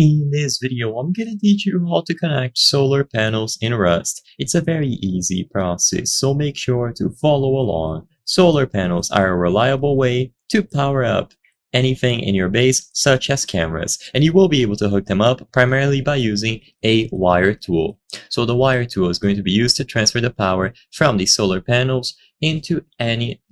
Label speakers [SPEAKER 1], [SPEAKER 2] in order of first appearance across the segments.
[SPEAKER 1] In this video, I'm going to teach you how to connect solar panels in Rust. It's a very easy process, so make sure to follow along. Solar panels are a reliable way to power up anything in your base, such as cameras, and you will be able to hook them up primarily by using a wire tool. So the wire tool is going to be used to transfer the power from the solar panels into any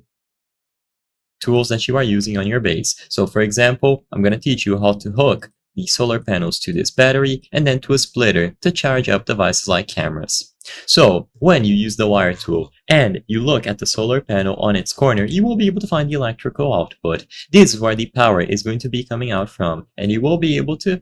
[SPEAKER 1] tools that you are using on your base. So for example, I'm going to teach you how to hook the solar panels to this battery and then to a splitter to charge up devices like cameras. So when you use the wire tool and you look at the solar panel on its corner, you will be able to find the electrical output. This is where the power is going to be coming out from, and you will be able to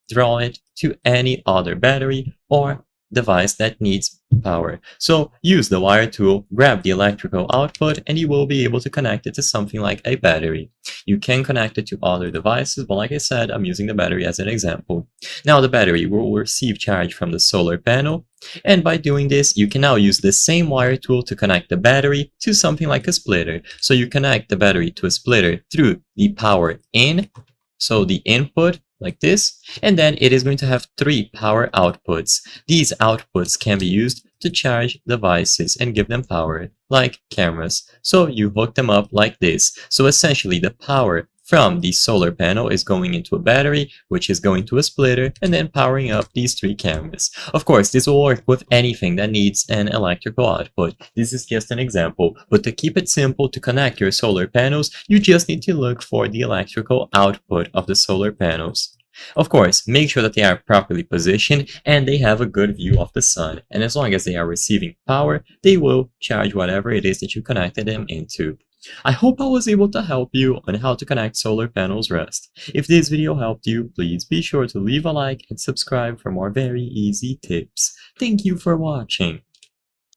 [SPEAKER 1] draw it to any other battery or device that needs power. So use the wire tool, grab the electrical output, and you will be able to connect it to something like a battery. You can connect it to other devices, but like I said, I'm using the battery as an example. Now the battery will receive charge from the solar panel, and by doing this, you can now use the same wire tool to connect the battery to something like a splitter. So you connect the battery to a splitter through the power in, so the input, like this, and then it is going to have 3 power outputs. These outputs can be used to charge devices and give them power, like cameras. So you hook them up like this. So essentially the power from the solar panel is going into a battery, which is going to a splitter, and then powering up these 3 cameras. Of course, this will work with anything that needs an electrical output. This is just an example, but to keep it simple to connect your solar panels, you just need to look for the electrical output of the solar panels. Of course, make sure that they are properly positioned and they have a good view of the sun, and as long as they are receiving power, they will charge whatever it is that you connected them into. I hope I was able to help you on how to connect solar panels Rust. If this video helped you, please be sure to leave a like and subscribe for more very easy tips. Thank you for watching.